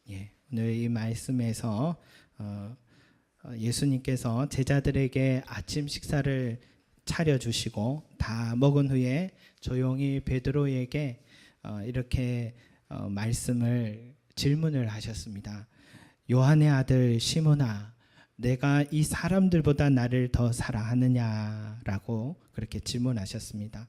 예, 오늘 이 말씀에서 예수님께서 제자들에게 아침 식사를 차려주시고 다 먹은 후에 조용히 베드로에게 이렇게 질문을 하셨습니다. 요한의 아들 시몬아, 내가 이 사람들보다 나를 더 사랑하느냐라고 그렇게 질문하셨습니다.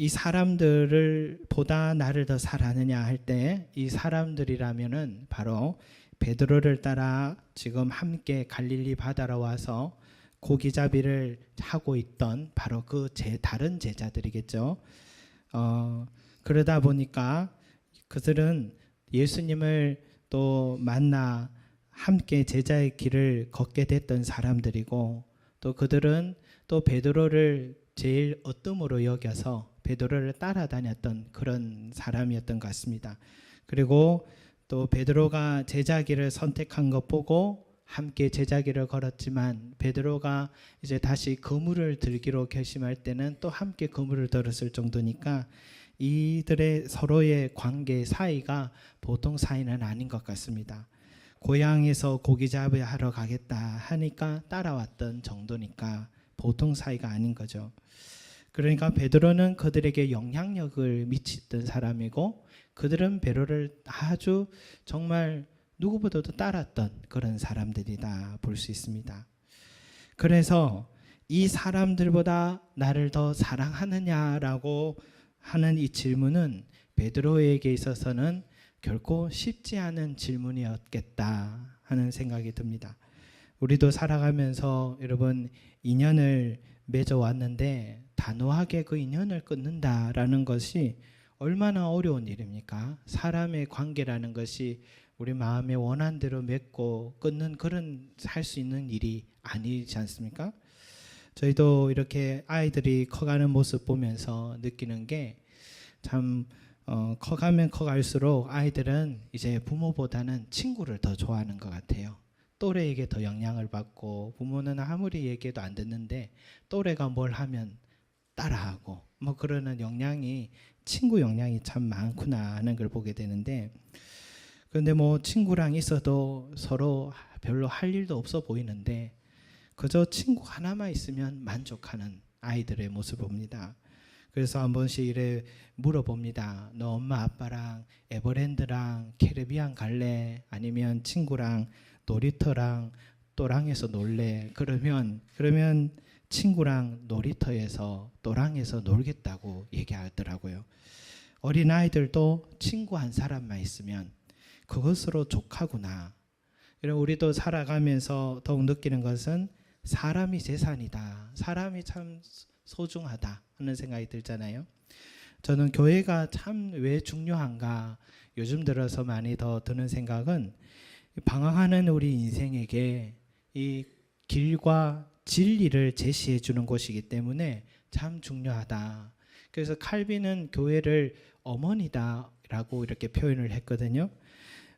이 사람들을 보다 나를 더 사랑하느냐 할 때 이 사람들이라면은 바로 베드로를 따라 지금 함께 갈릴리 바다로 와서 고기잡이를 하고 있던 바로 그 다른 제자들이겠죠. 그러다 보니까 그들은 예수님을 또 만나 함께 제자의 길을 걷게 됐던 사람들이고, 또 그들은 또 베드로를 제일 어뜸으로 여겨서 베드로를 따라다녔던 그런 사람이었던 것 같습니다. 그리고 또 베드로가 제자길을 선택한 것 보고 함께 제자길을 걸었지만, 베드로가 이제 다시 그물을 들기로 결심할 때는 또 함께 그물을 들었을 정도니까 이들의 서로의 관계 사이가 보통 사이는 아닌 것 같습니다. 고향에서 고기잡이 하러 가겠다 하니까 따라왔던 정도니까 보통 사이가 아닌 거죠. 그러니까 베드로는 그들에게 영향력을 미치던 사람이고, 그들은 베드로를 아주 정말 누구보다도 따랐던 그런 사람들이다 볼 수 있습니다. 그래서 이 사람들보다 나를 더 사랑하느냐라고 하는 이 질문은 베드로에게 있어서는 결코 쉽지 않은 질문이었겠다 하는 생각이 듭니다. 우리도 살아가면서 여러분 인연을 맺어왔는데 단호하게 그 인연을 끊는다라는 것이 얼마나 어려운 일입니까? 사람의 관계라는 것이 우리 마음의 원한대로 맺고 끊는 그런 할 수 있는 일이 아니지 않습니까? 저희도 이렇게 아이들이 커가는 모습 보면서 느끼는 게 참 커가면 커갈수록 아이들은 이제 부모보다는 친구를 더 좋아하는 것 같아요. 또래에게 더 영향을 받고, 부모는 아무리 얘기해도 안 듣는데 또래가 뭘 하면 따라하고 뭐 그러는 영향이, 친구 영향이 참 많구나 하는 걸 보게 되는데, 그런데 뭐 친구랑 있어도 서로 별로 할 일도 없어 보이는데 그저 친구 하나만 있으면 만족하는 아이들의 모습을 봅니다. 그래서 한 번씩 이래 물어봅니다. 너 엄마 아빠랑 에버랜드랑 캐리비안 갈래? 아니면 친구랑 놀이터랑 또랑에서 놀래? 그러면 친구랑 놀이터에서 또랑에서 놀겠다고 얘기하더라고요. 어린아이들도 친구 한 사람만 있으면 그것으로 족하구나. 우리도 살아가면서 더욱 느끼는 것은 사람이 재산이다. 사람이 참 소중하다 하는 생각이 들잖아요. 저는 교회가 참 왜 중요한가 요즘 들어서 많이 더 드는 생각은, 방황하는 우리 인생에게 이 길과 진리를 제시해 주는 곳이기 때문에 참 중요하다. 그래서 칼빈은 교회를 어머니다라고 이렇게 표현을 했거든요.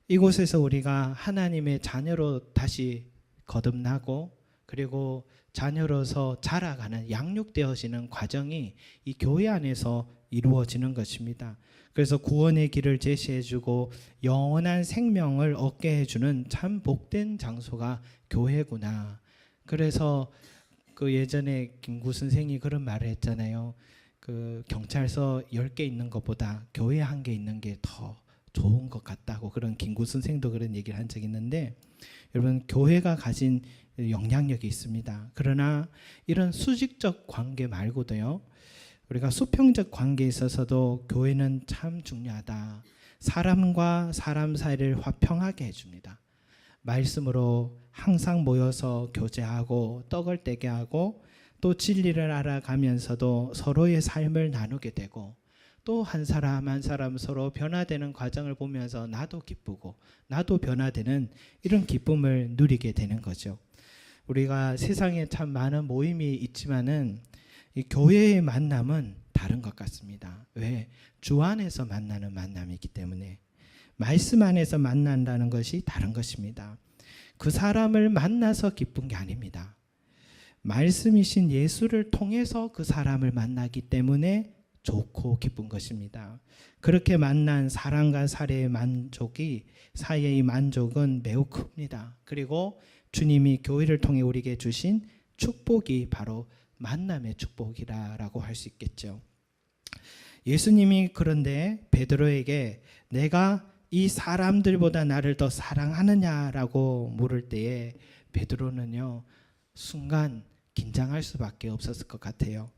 이곳에서 우리가 하나님의 자녀로 다시 거듭나고, 그리고 자녀로서 자라가는, 양육되어지는 과정이 이 교회 안에서 이루어지는 것입니다. 그래서 구원의 길을 제시해주고 영원한 생명을 얻게 해주는 참 복된 장소가 교회구나. 그래서 그 예전에 김구 선생이 그런 말을 했잖아요. 그 경찰서 10개 있는 것보다 교회 1개 있는 게 더 좋은 것 같다고, 그런 김구 선생도 그런 얘기를 한 적이 있는데, 여러분 교회가 가진 영향력이 있습니다. 그러나 이런 수직적 관계 말고도요, 우리가 수평적 관계에 있어서도 교회는 참 중요하다. 사람과 사람 사이를 화평하게 해줍니다. 말씀으로 항상 모여서 교제하고 떡을 떼게 하고, 또 진리를 알아가면서도 서로의 삶을 나누게 되고, 또 한 사람 한 사람 서로 변화되는 과정을 보면서 나도 기쁘고 나도 변화되는 이런 기쁨을 누리게 되는 거죠. 우리가 세상에 참 많은 모임이 있지만은 이 교회의 만남은 다른 것 같습니다. 왜? 주 안에서 만나는 만남이기 때문에. 말씀 안에서 만난다는 것이 다른 것입니다. 그 사람을 만나서 기쁜 게 아닙니다. 말씀이신 예수를 통해서 그 사람을 만나기 때문에 좋고 기쁜 것입니다. 그렇게 만난 사랑과 사이의 만족은 매우 큽니다. 그리고 주님이 교회를 통해 우리에게 주신 축복이 바로 만남의 축복이라고 할 수 있겠죠. 예수님이 그런데 베드로에게 내가 이 사람들보다 나를 더 사랑하느냐라고 물을 때에 베드로는요, 순간 긴장할 수밖에 없었을 것 같아요.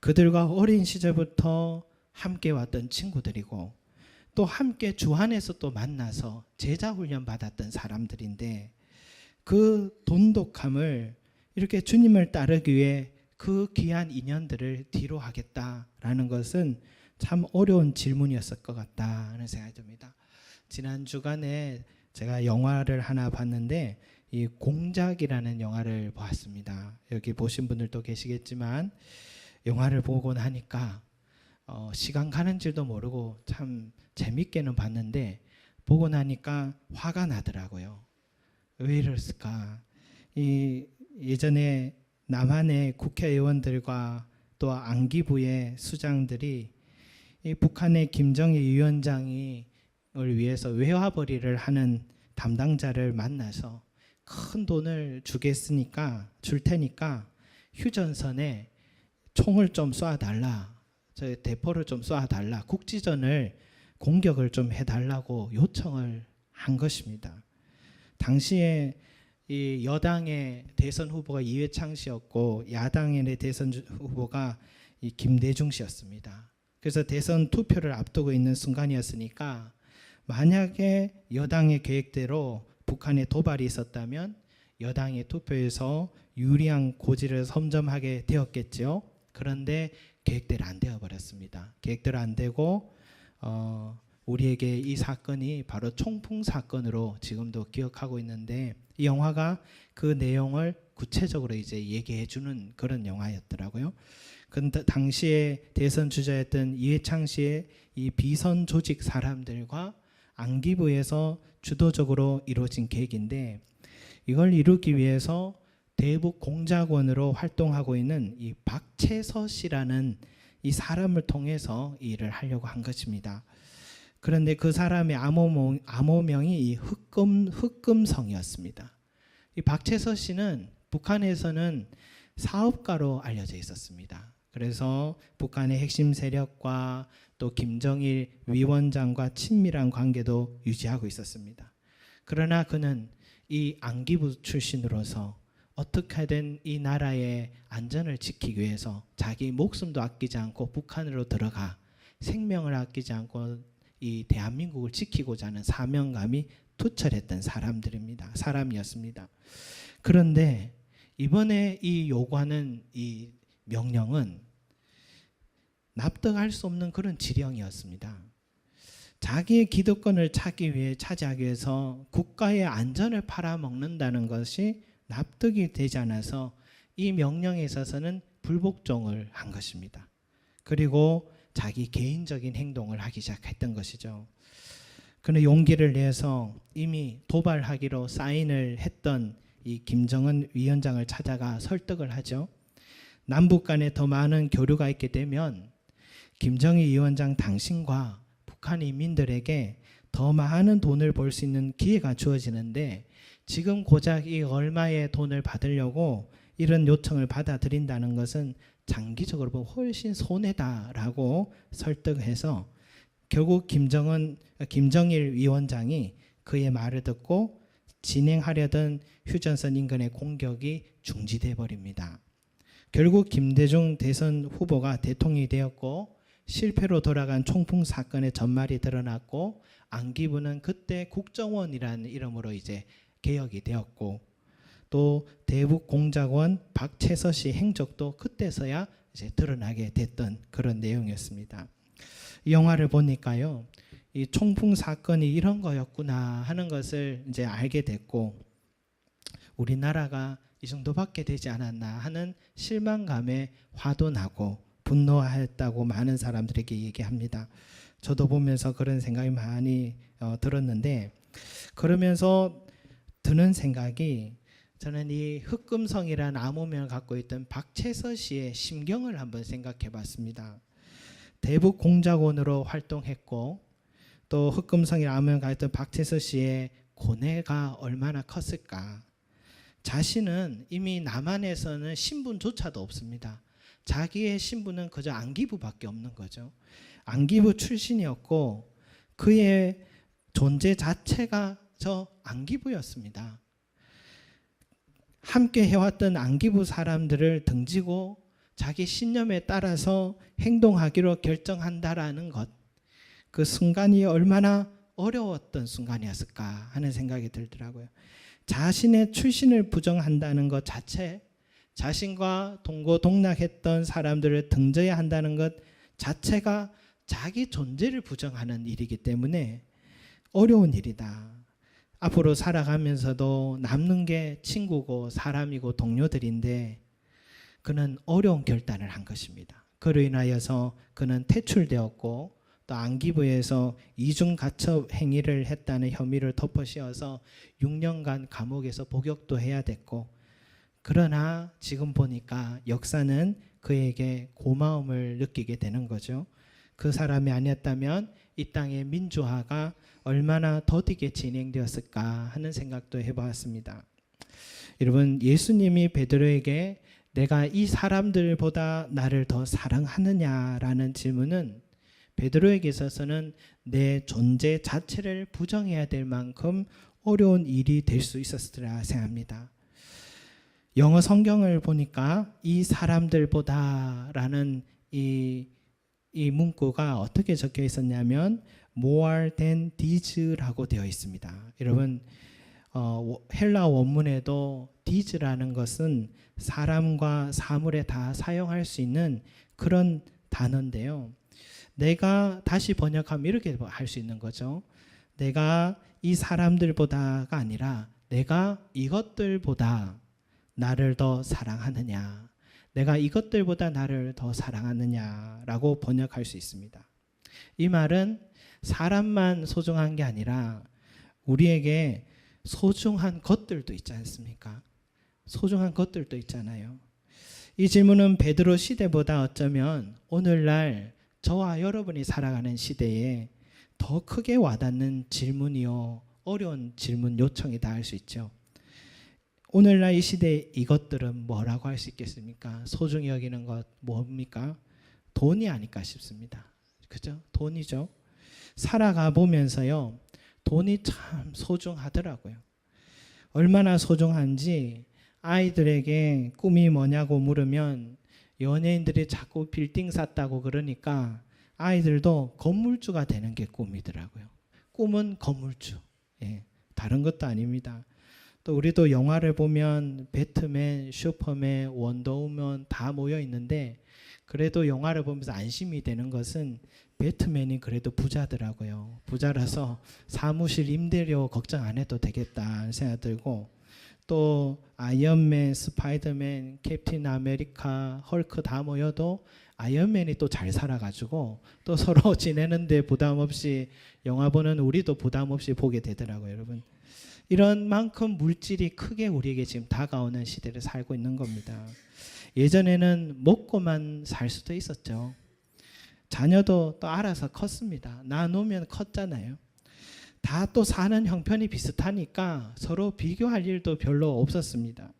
그들과 어린 시절부터 함께 왔던 친구들이고 또 함께 주 안에서 또 만나서 제자 훈련 받았던 사람들인데 그 돈독함을 이렇게 주님을 따르기 위해 그 귀한 인연들을 뒤로 하겠다라는 것은 참 어려운 질문이었을 것 같다는 생각이 듭니다. 지난 주간에 제가 영화를 하나 봤는데 이 공작이라는 영화를 보았습니다. 여기 보신 분들도 계시겠지만 영화를 보고 나니까 시간 가는 줄도 모르고 참 재밌게는 봤는데 보고 나니까 화가 나더라고요. 왜 이랬을까? 예전에 남한의 국회의원들과 또 안기부의 수장들이 이 북한의 김정일 위원장을 위해서 외화벌이를 하는 담당자를 만나서 큰 돈을 줄 테니까 휴전선에 총을 좀 쏴달라, 저 대포를 좀 쏴달라, 국지전을 공격을 좀 해달라고 요청을 한 것입니다. 당시에 이 여당의 대선 후보가 이회창 씨였고 야당의 대선 후보가 이 김대중 씨였습니다. 그래서 대선 투표를 앞두고 있는 순간이었으니까 만약에 여당의 계획대로 북한에 도발이 있었다면 여당의 투표에서 유리한 고지를 선점하게 되었겠죠. 그런데 계획대로 안 되어 버렸습니다. 계획대로 안 되고 우리에게 이 사건이 바로 총풍 사건으로 지금도 기억하고 있는데 이 영화가 그 내용을 구체적으로 이제 얘기해 주는 그런 영화였더라고요. 근데 당시에 대선 주자였던 이회창 씨의 이 비선 조직 사람들과 안기부에서 주도적으로 이루어진 계획인데 이걸 이루기 위해서 대북 공작원으로 활동하고 있는 이 박채서 씨라는 이 사람을 통해서 일을 하려고 한 것입니다. 그런데 그 사람의 암호명이 이 흑금성이었습니다. 이 박채서 씨는 북한에서는 사업가로 알려져 있었습니다. 그래서 북한의 핵심 세력과 또 김정일 위원장과 친밀한 관계도 유지하고 있었습니다. 그러나 그는 이 안기부 출신으로서 어떻게든 이 나라의 안전을 지키기 위해서 자기 목숨도 아끼지 않고 북한으로 들어가 생명을 아끼지 않고 이 대한민국을 지키고자 하는 사명감이 투철했던 사람이었습니다. 그런데 이번에 이 요구하는 이 명령은 납득할 수 없는 그런 지령이었습니다. 자기의 기득권을 차지하기 위해서 국가의 안전을 팔아먹는다는 것이 납득이 되지 않아서 이 명령에 있어서는 불복종을 한 것입니다. 그리고 자기 개인적인 행동을 하기 시작했던 것이죠. 그는 용기를 내서 이미 도발하기로 사인을 했던 이 김정은 위원장을 찾아가 설득을 하죠. 남북 간에 더 많은 교류가 있게 되면 김정일 위원장 당신과 북한 인민들에게 더 많은 돈을 벌 수 있는 기회가 주어지는데 지금 고작 이 얼마의 돈을 받으려고 이런 요청을 받아들인다는 것은 장기적으로 보면 훨씬 손해다라고 설득해서 결국 김정일 위원장이 그의 말을 듣고 진행하려던 휴전선 인근의 공격이 중지돼 버립니다. 결국 김대중 대선 후보가 대통령이 되었고 실패로 돌아간 총풍 사건의 전말이 드러났고 안기부는 그때 국정원이라는 이름으로 이제 개혁이 되었고 또 대북 공작원 박채서 씨 행적도 그때서야 이제 드러나게 됐던 그런 내용이었습니다. 이 영화를 보니까요, 이 총풍 사건이 이런 거였구나 하는 것을 이제 알게 됐고 우리나라가 이 정도밖에 되지 않았나 하는 실망감에 화도 나고 분노했다고 많은 사람들에게 얘기합니다. 저도 보면서 그런 생각이 많이 들었는데 그러면서 드는 생각이 저는 이 흑금성이라는 암호명을 갖고 있던 박채서 씨의 심경을 한번 생각해 봤습니다. 대북 공작원으로 활동했고 또 흑금성에 암을 가했던 박태서 씨의 고뇌가 얼마나 컸을까. 자신은 이미 남한에서는 신분조차도 없습니다. 자기의 신분은 그저 안기부밖에 없는 거죠. 안기부 출신이었고 그의 존재 자체가 저 안기부였습니다. 함께 해왔던 안기부 사람들을 등지고 자기 신념에 따라서 행동하기로 결정한다라는 것, 그 순간이 얼마나 어려웠던 순간이었을까 하는 생각이 들더라고요. 자신의 출신을 부정한다는 것 자체, 자신과 동고동락했던 사람들을 등져야 한다는 것 자체가 자기 존재를 부정하는 일이기 때문에 어려운 일이다. 앞으로 살아가면서도 남는 게 친구고 사람이고 동료들인데 그는 어려운 결단을 한 것입니다. 그로 인하여서 그는 퇴출되었고 또 안기부에서 이중가첩 행위를 했다는 혐의를 덮어씌워서 6년간 감옥에서 복역도 해야 됐고, 그러나 지금 보니까 역사는 그에게 고마움을 느끼게 되는 거죠. 그 사람이 아니었다면 이 땅의 민주화가 얼마나 더디게 진행되었을까 하는 생각도 해보았습니다. 여러분, 예수님이 베드로에게 내가 이 사람들보다 나를 더 사랑하느냐라는 질문은 베드로에게 있어서는 내 존재 자체를 부정해야 될 만큼 어려운 일이 될 수 있었으리라 생각합니다. 영어 성경을 보니까 이 사람들보다라는 이 문구가 어떻게 적혀 있었냐면 more than these라고 되어 있습니다. 여러분, 헬라 원문에도 these라는 것은 사람과 사물에 다 사용할 수 있는 그런 단어인데요. 내가 다시 번역하면 이렇게 할 수 있는 거죠. 내가 이 사람들보다가 아니라 내가 이것들보다 나를 더 사랑하느냐, 내가 이것들보다 나를 더 사랑하느냐라고 번역할 수 있습니다. 이 말은 사람만 소중한 게 아니라 우리에게 소중한 것들도 있지 않습니까? 소중한 것들도 있잖아요. 이 질문은 베드로 시대보다 어쩌면 오늘날 저와 여러분이 살아가는 시대에 더 크게 와닿는 질문이요, 어려운 질문 요청이다 할 수 있죠. 오늘날 이 시대의 이것들은 뭐라고 할 수 있겠습니까? 소중히 여기는 것 뭡니까? 돈이 아닐까 싶습니다. 그죠? 돈이죠. 살아가 보면서요, 돈이 참 소중하더라고요. 얼마나 소중한지 아이들에게 꿈이 뭐냐고 물으면 연예인들이 자꾸 빌딩 샀다고 그러니까 아이들도 건물주가 되는 게 꿈이더라고요. 꿈은 건물주. 예, 다른 것도 아닙니다. 또 우리도 영화를 보면 배트맨, 슈퍼맨, 원더우먼 다 모여 있는데 그래도 영화를 보면서 안심이 되는 것은 배트맨이 그래도 부자더라고요. 부자라서 사무실 임대료 걱정 안 해도 되겠다 생각 들고, 또 아이언맨, 스파이더맨, 캡틴 아메리카, 헐크 다 모여도 아이언맨이 또 잘 살아가지고 또 서로 지내는데 부담 없이 영화 보는 우리도 부담 없이 보게 되더라고요. 여러분, 이런 만큼 물질이 크게 우리에게 지금 다가오는 시대를 살고 있는 겁니다. 예전에는 먹고만 살 수도 있었죠. 자녀도 또 알아서 컸습니다. 낳아놓으면 컸잖아요. 다 또 사는 형편이 비슷하니까 서로 비교할 일도 별로 없었습니다.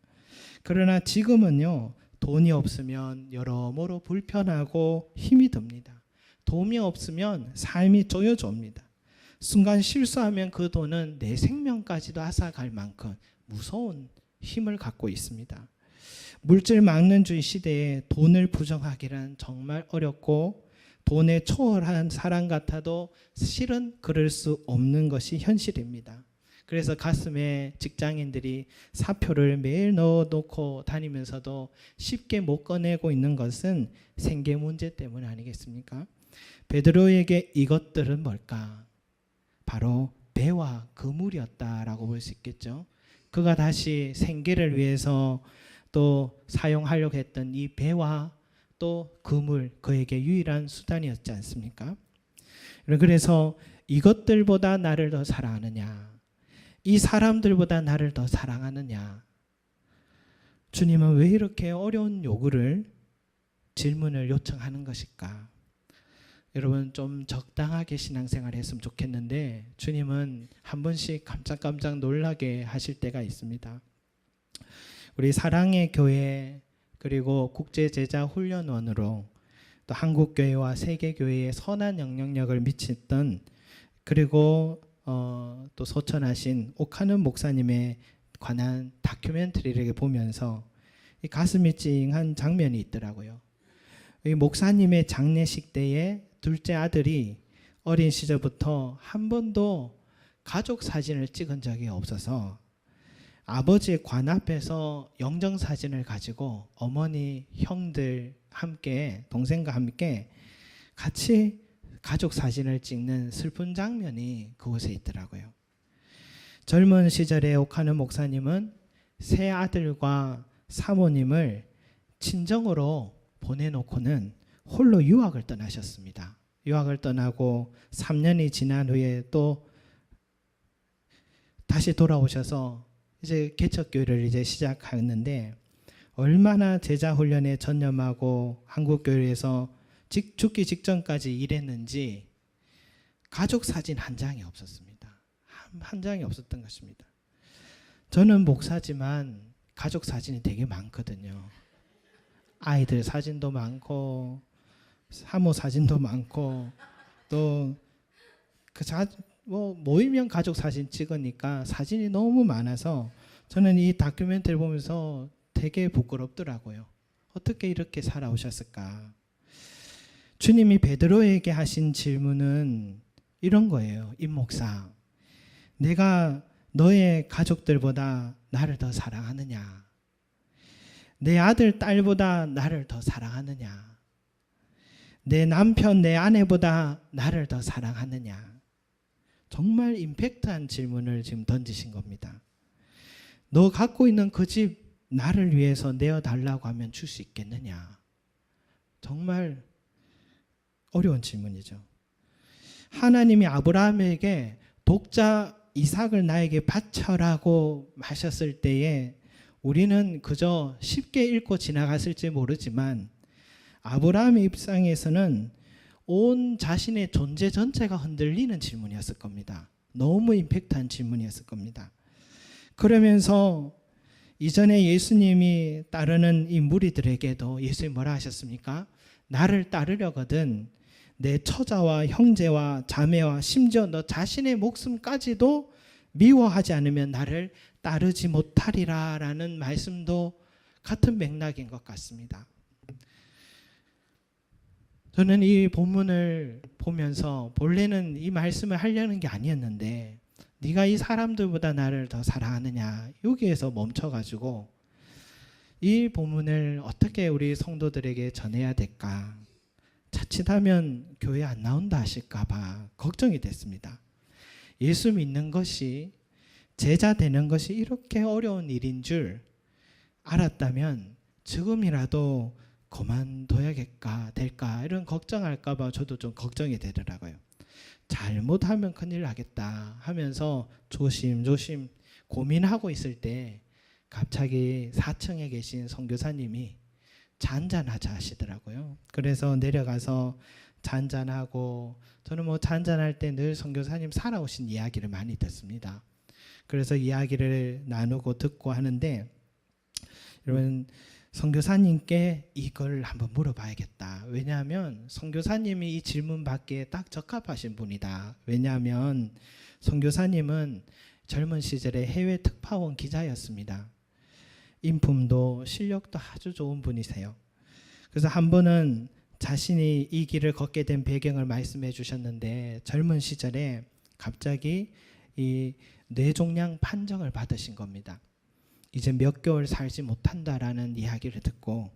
그러나 지금은요, 돈이 없으면 여러모로 불편하고 힘이 듭니다. 돈이 없으면 삶이 쪼여줍니다. 순간 실수하면 그 돈은 내 생명까지도 앗아갈 만큼 무서운 힘을 갖고 있습니다. 물질 망론주의 시대에 돈을 부정하기란 정말 어렵고, 돈에 초월한 사람 같아도 실은 그럴 수 없는 것이 현실입니다. 그래서 가슴에 직장인들이 사표를 매일 넣어놓고 다니면서도 쉽게 못 꺼내고 있는 것은 생계 문제 때문 아니겠습니까? 베드로에게 이것들은 뭘까? 바로 배와 그물이었다라고 볼 수 있겠죠. 그가 다시 생계를 위해서 또 사용하려고 했던 이 배와 또 그물, 그에게 유일한 수단이었지 않습니까? 그래서 이것들보다 나를 더 사랑하느냐, 이 사람들보다 나를 더 사랑하느냐, 주님은 왜 이렇게 어려운 요구를, 질문을 요청하는 것일까? 여러분 좀 적당하게 신앙생활 했으면 좋겠는데 주님은 한 번씩 깜짝깜짝 놀라게 하실 때가 있습니다. 우리 사랑의 교회 그리고 국제제자훈련원으로 또 한국교회와 세계교회에 선한 영향력을 미쳤던 그리고 또 소천하신 옥하는 목사님에 관한 다큐멘터리를 보면서 이 가슴이 찡한 장면이 있더라고요. 이 목사님의 장례식 때에 둘째 아들이 어린 시절부터 한 번도 가족 사진을 찍은 적이 없어서 아버지의 관 앞에서 영정사진을 가지고 어머니, 형들 함께 동생과 함께 같이 가족 사진을 찍는 슬픈 장면이 그곳에 있더라고요. 젊은 시절에 옥하는 목사님은 세 아들과 사모님을 친정으로 보내놓고는 홀로 유학을 떠나셨습니다. 유학을 떠나고 3년이 지난 후에 또 다시 돌아오셔서 이제 개척교회를 이제 시작했는데 얼마나 제자훈련에 전념하고 한국교회에서 죽기 직전까지 일했는지 가족 사진 한 장이 없었습니다. 한 장이 없었던 것입니다. 저는 목사지만 가족 사진이 되게 많거든요. 아이들 사진도 많고 사모 사진도 많고 또 모이면 가족 사진 찍으니까 사진이 너무 많아서 저는 이 다큐멘터리를 보면서 되게 부끄럽더라고요. 어떻게 이렇게 살아오셨을까? 주님이 베드로에게 하신 질문은 이런 거예요. 임 목사, 내가 너의 가족들보다 나를 더 사랑하느냐? 내 아들, 딸보다 나를 더 사랑하느냐? 내 남편, 내 아내보다 나를 더 사랑하느냐? 정말 임팩트한 질문을 지금 던지신 겁니다. 너 갖고 있는 그 집 나를 위해서 내어달라고 하면 줄 수 있겠느냐? 정말 어려운 질문이죠. 하나님이 아브라함에게 독자 이삭을 나에게 바쳐라고 하셨을 때에 우리는 그저 쉽게 읽고 지나갔을지 모르지만 아브라함의 입장에서는 온 자신의 존재 전체가 흔들리는 질문이었을 겁니다. 너무 임팩트한 질문이었을 겁니다. 그러면서 이전에 예수님이 따르는 이 무리들에게도 예수님이 뭐라 하셨습니까? 나를 따르려거든 내 처자와 형제와 자매와 심지어 너 자신의 목숨까지도 미워하지 않으면 나를 따르지 못하리라 라는 말씀도 같은 맥락인 것 같습니다. 저는 이 본문을 보면서 본래는 이 말씀을 하려는 게 아니었는데 네가 이 사람들보다 나를 더 사랑하느냐 여기에서 멈춰가지고 이 본문을 어떻게 우리 성도들에게 전해야 될까? 자칫하면 교회 안 나온다 하실까 봐 걱정이 됐습니다. 예수 믿는 것이 제자 되는 것이 이렇게 어려운 일인 줄 알았다면 지금이라도 그만둬야겠까 될까 이런 걱정할까 봐 저도 좀 걱정이 되더라고요. 잘못하면 큰일 나겠다 하면서 조심조심 고민하고 있을 때 갑자기 4층에 계신 선교사님이 잔잔하자 하시더라고요. 그래서 내려가서 잔잔하고 저는 뭐 잔잔할 때 늘 선교사님 살아오신 이야기를 많이 듣습니다. 그래서 이야기를 나누고 듣고 하는데 여러분 선교사님께 이걸 한번 물어봐야겠다. 왜냐하면 선교사님이 이 질문 받기에 딱 적합하신 분이다. 왜냐하면 선교사님은 젊은 시절에 해외 특파원 기자였습니다. 인품도 실력도 아주 좋은 분이세요. 그래서 한 번은 자신이 이 길을 걷게 된 배경을 말씀해 주셨는데 젊은 시절에 갑자기 이 뇌종양 판정을 받으신 겁니다. 이제 몇 개월 살지 못한다라는 이야기를 듣고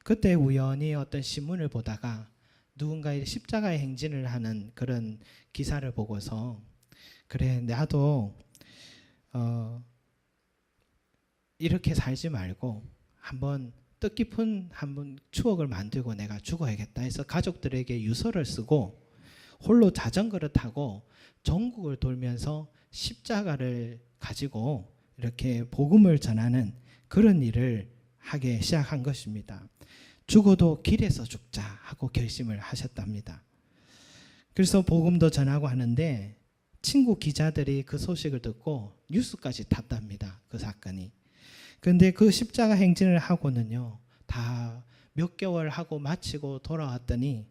그때 우연히 어떤 신문을 보다가 누군가의 십자가의 행진을 하는 그런 기사를 보고서 그래 나도 이렇게 살지 말고 한번 뜻깊은 한번 추억을 만들고 내가 죽어야겠다 해서 가족들에게 유서를 쓰고 홀로 자전거를 타고 전국을 돌면서 십자가를 가지고 이렇게 복음을 전하는 그런 일을 하기 시작한 것입니다. 죽어도 길에서 죽자 하고 결심을 하셨답니다. 그래서 복음도 전하고 하는데 친구 기자들이 그 소식을 듣고 뉴스까지 탔답니다. 그 사건이. 그런데 그 십자가 행진을 하고는요, 다 몇 개월 하고 마치고 돌아왔더니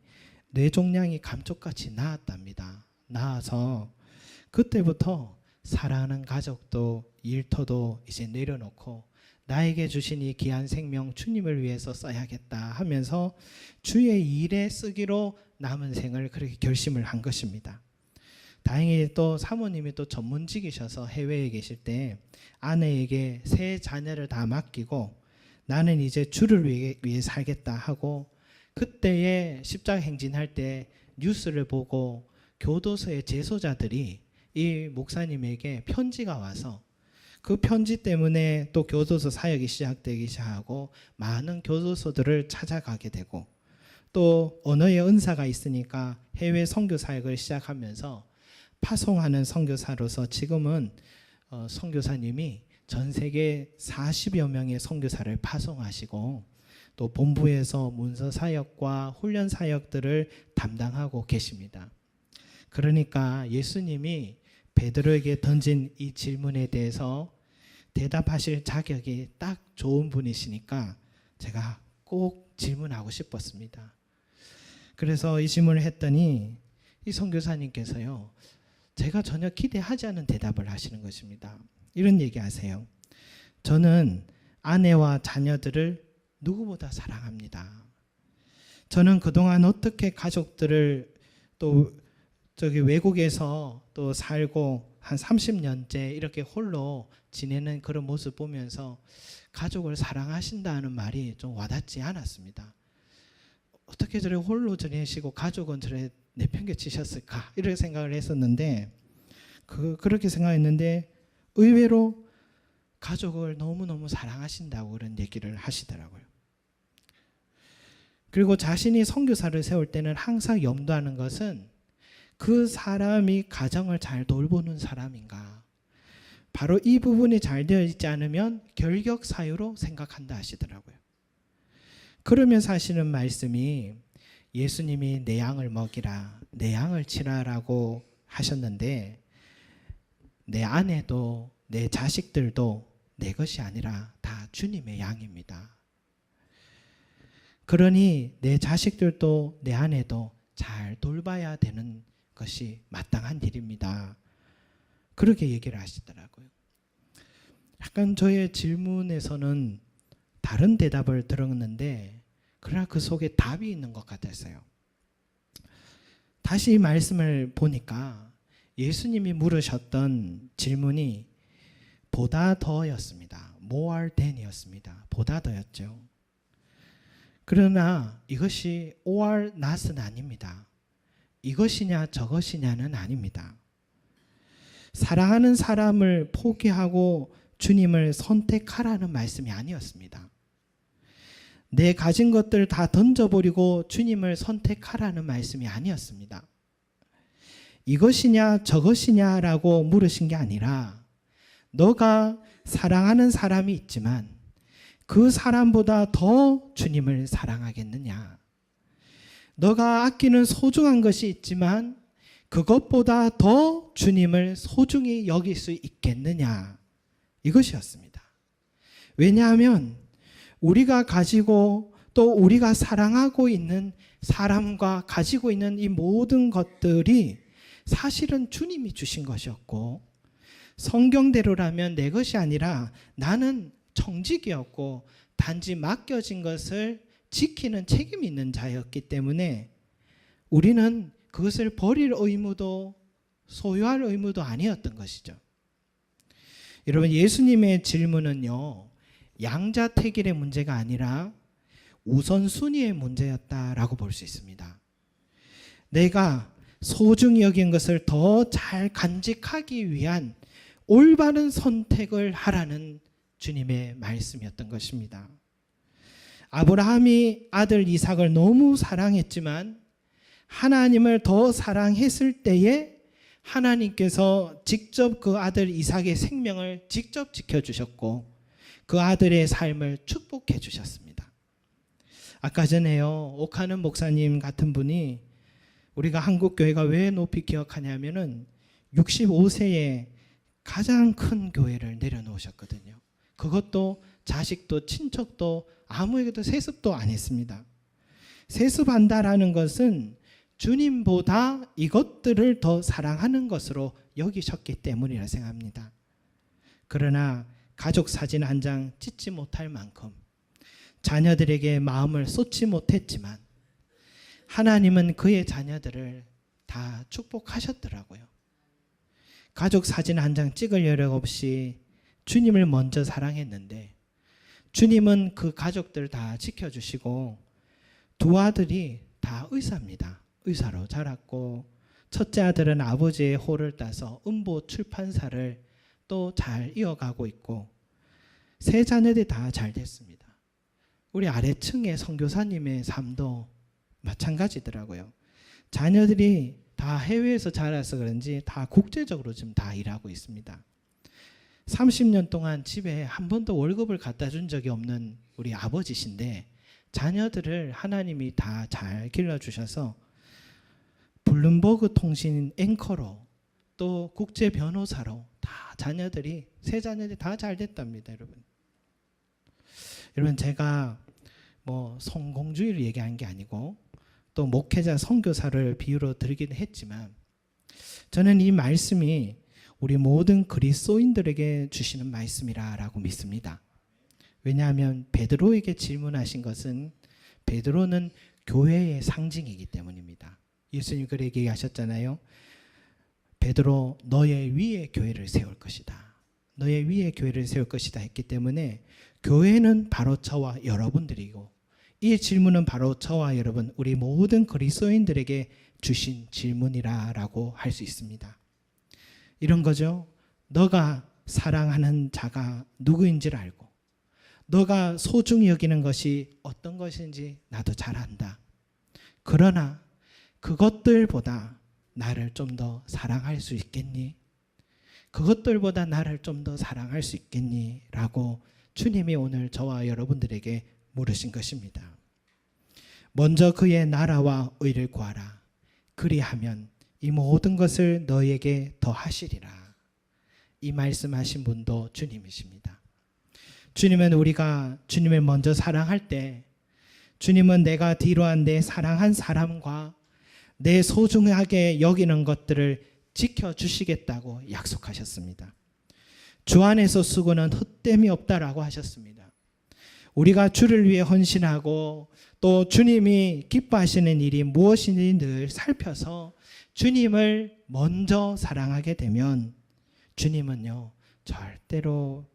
뇌종양이 감쪽같이 나았답니다. 나아서 그때부터 사랑하는 가족도 일터도 이제 내려놓고 나에게 주신 이 귀한 생명 주님을 위해서 써야겠다 하면서 주의 일에 쓰기로 남은 생을 그렇게 결심을 한 것입니다. 다행히 또 사모님이 또 전문직이셔서 해외에 계실 때 아내에게 세 자녀를 다 맡기고 나는 이제 주를 위해 살겠다 하고, 그때에 십자가 행진할 때 뉴스를 보고 교도소의 재소자들이 이 목사님에게 편지가 와서 그 편지 때문에 또 교도소 사역이 시작되기 시작하고 많은 교도소들을 찾아가게 되고, 또 언어의 은사가 있으니까 해외 선교 사역을 시작하면서 파송하는 선교사로서 지금은 선교사님이 전 세계 40여 명의 선교사를 파송하시고 또 본부에서 문서 사역과 훈련 사역들을 담당하고 계십니다. 그러니까 예수님이 베드로에게 던진 이 질문에 대해서 대답하실 자격이 딱 좋은 분이시니까 제가 꼭 질문하고 싶었습니다. 그래서 이 질문을 했더니 이 선교사님께서요, 제가 전혀 기대하지 않은 대답을 하시는 것입니다. 이런 얘기하세요. 저는 아내와 자녀들을 누구보다 사랑합니다. 저는 그동안 어떻게 가족들을 또 외국에서 또 살고 한 30년째 이렇게 홀로 지내는 그런 모습 보면서 가족을 사랑하신다는 말이 좀 와닿지 않았습니다. 어떻게 저래 홀로 지내시고 가족은 저래 내팽개치셨을까 이렇게 생각을 했었는데, 그렇게 생각했는데 의외로 가족을 너무너무 사랑하신다고 그런 얘기를 하시더라고요. 그리고 자신이 선교사를 세울 때는 항상 염두하는 것은 그 사람이 가정을 잘 돌보는 사람인가, 바로 이 부분이 잘 되어 있지 않으면 결격 사유로 생각한다 하시더라고요. 그러면서 하시는 말씀이 예수님이 내 양을 먹이라, 내 양을 치라라고 하셨는데 내 아내도 내 자식들도 내 것이 아니라 다 주님의 양입니다. 그러니 내 자식들도 내 아내도 잘 돌봐야 되는 것이 마땅한 일입니다. 그렇게 얘기를 하시더라고요. 약간 저의 질문에서는 다른 대답을 들었는데 그러나 그 속에 답이 있는 것 같았어요. 다시 이 말씀을 보니까 예수님이 물으셨던 질문이 보다 더였습니다. more than이었습니다. 보다 더였죠. 그러나 이것이 or not은 아닙니다. 이것이냐 저것이냐는 아닙니다. 사랑하는 사람을 포기하고 주님을 선택하라는 말씀이 아니었습니다. 내 가진 것들 다 던져버리고 주님을 선택하라는 말씀이 아니었습니다. 이것이냐 저것이냐라고 물으신 게 아니라 너가 사랑하는 사람이 있지만 그 사람보다 더 주님을 사랑하겠느냐, 너가 아끼는 소중한 것이 있지만 그것보다 더 주님을 소중히 여길 수 있겠느냐, 이것이었습니다. 왜냐하면 우리가 가지고 또 우리가 사랑하고 있는 사람과 가지고 있는 이 모든 것들이 사실은 주님이 주신 것이었고, 성경대로라면 내 것이 아니라 나는 청직이었고 단지 맡겨진 것을 지키는 책임이 있는 자였기 때문에 우리는 그것을 버릴 의무도 소유할 의무도 아니었던 것이죠. 여러분, 예수님의 질문은요, 양자택일의 문제가 아니라 우선순위의 문제였다라고 볼 수 있습니다. 내가 소중히 여긴 것을 더 잘 간직하기 위한 올바른 선택을 하라는 주님의 말씀이었던 것입니다. 아브라함이 아들 이삭을 너무 사랑했지만 하나님을 더 사랑했을 때에 하나님께서 직접 그 아들 이삭의 생명을 직접 지켜주셨고 그 아들의 삶을 축복해 주셨습니다. 아까 전에요, 옥하는 목사님 같은 분이 우리가 한국 교회가 왜 높이 기억하냐면은 65세에 가장 큰 교회를 내려놓으셨거든요. 그것도 자식도 친척도 아무에게도 세습도 안 했습니다. 세습한다라는 것은 주님보다 이것들을 더 사랑하는 것으로 여기셨기 때문이라 생각합니다. 그러나 가족 사진 한 장 찍지 못할 만큼 자녀들에게 마음을 쏟지 못했지만 하나님은 그의 자녀들을 다 축복하셨더라고요. 가족 사진 한 장 찍을 여력 없이 주님을 먼저 사랑했는데 주님은 그 가족들 다 지켜주시고 두 아들이 다 의사입니다. 의사로 자랐고 첫째 아들은 아버지의 호를 따서 음보 출판사를 또 잘 이어가고 있고 세 자녀들이 다 잘 됐습니다. 우리 아래층의 선교사님의 삶도 마찬가지더라고요. 자녀들이 다 해외에서 자라서 그런지 다 국제적으로 지금 다 일하고 있습니다. 30년 동안 집에 한 번도 월급을 갖다 준 적이 없는 우리 아버지신데 자녀들을 하나님이 다 잘 길러주셔서 블룸버그 통신 앵커로 또 국제 변호사로 다 자녀들이 세 자녀들이 다 잘 됐답니다, 여러분. 여러분 제가 뭐 성공주의를 얘기한 게 아니고 또 목회자 선교사를 비유로 들기는 했지만 저는 이 말씀이 우리 모든 그리스도인들에게 주시는 말씀이라고 믿습니다. 왜냐하면 베드로에게 질문하신 것은 베드로는 교회의 상징이기 때문입니다. 예수님 그렇게 얘기하셨잖아요. 베드로 너의 위에 교회를 세울 것이다. 너의 위에 교회를 세울 것이다 했기 때문에 교회는 바로 저와 여러분들이고 이 질문은 바로 저와 여러분 우리 모든 그리스도인들에게 주신 질문이라고 할 수 있습니다. 이런 거죠. 너가 사랑하는 자가 누구인지를 알고 너가 소중히 여기는 것이 어떤 것인지 나도 잘 안다. 그러나 그것들보다 나를 좀 더 사랑할 수 있겠니? 그것들보다 나를 좀 더 사랑할 수 있겠니? 라고 주님이 오늘 저와 여러분들에게 물으신 것입니다. 먼저 그의 나라와 의를 구하라. 그리하면 이 모든 것을 너에게 더하시리라. 이 말씀하신 분도 주님이십니다. 주님은 우리가 주님을 먼저 사랑할 때 주님은 내가 뒤로한 내 사랑한 사람과 내 소중하게 여기는 것들을 지켜주시겠다고 약속하셨습니다. 주 안에서 수고는 헛됨이 없다라고 하셨습니다. 우리가 주를 위해 헌신하고 또 주님이 기뻐하시는 일이 무엇인지 늘 살펴서 주님을 먼저 사랑하게 되면 주님은요 절대로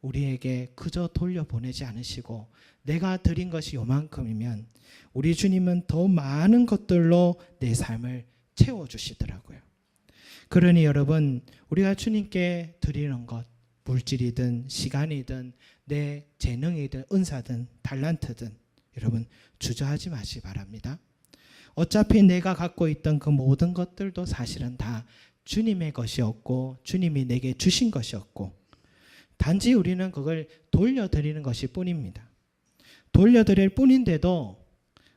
우리에게 그저 돌려보내지 않으시고 내가 드린 것이 요만큼이면 우리 주님은 더 많은 것들로 내 삶을 채워주시더라고요. 그러니 여러분 우리가 주님께 드리는 것 물질이든 시간이든 내 재능이든 은사든 달란트든 여러분 주저하지 마시기 바랍니다. 어차피 내가 갖고 있던 그 모든 것들도 사실은 다 주님의 것이었고 주님이 내게 주신 것이었고 단지 우리는 그걸 돌려드리는 것이 뿐입니다. 돌려드릴 뿐인데도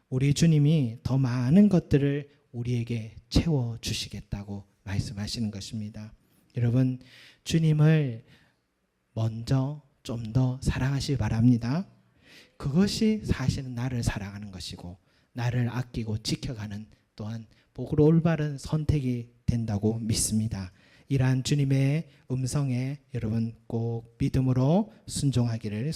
우리 주님이 더 많은 것들을 우리에게 채워주시겠다고 말씀하시는 것입니다. 여러분 주님을 먼저 좀 더 사랑하시기 바랍니다. 그것이 사실은 나를 사랑하는 것이고 나를 아끼고 지켜가는 또한 복으로 올바른 선택이 된다고 믿습니다. 이러한 주님의 음성에 여러분 꼭 믿음으로 순종하기를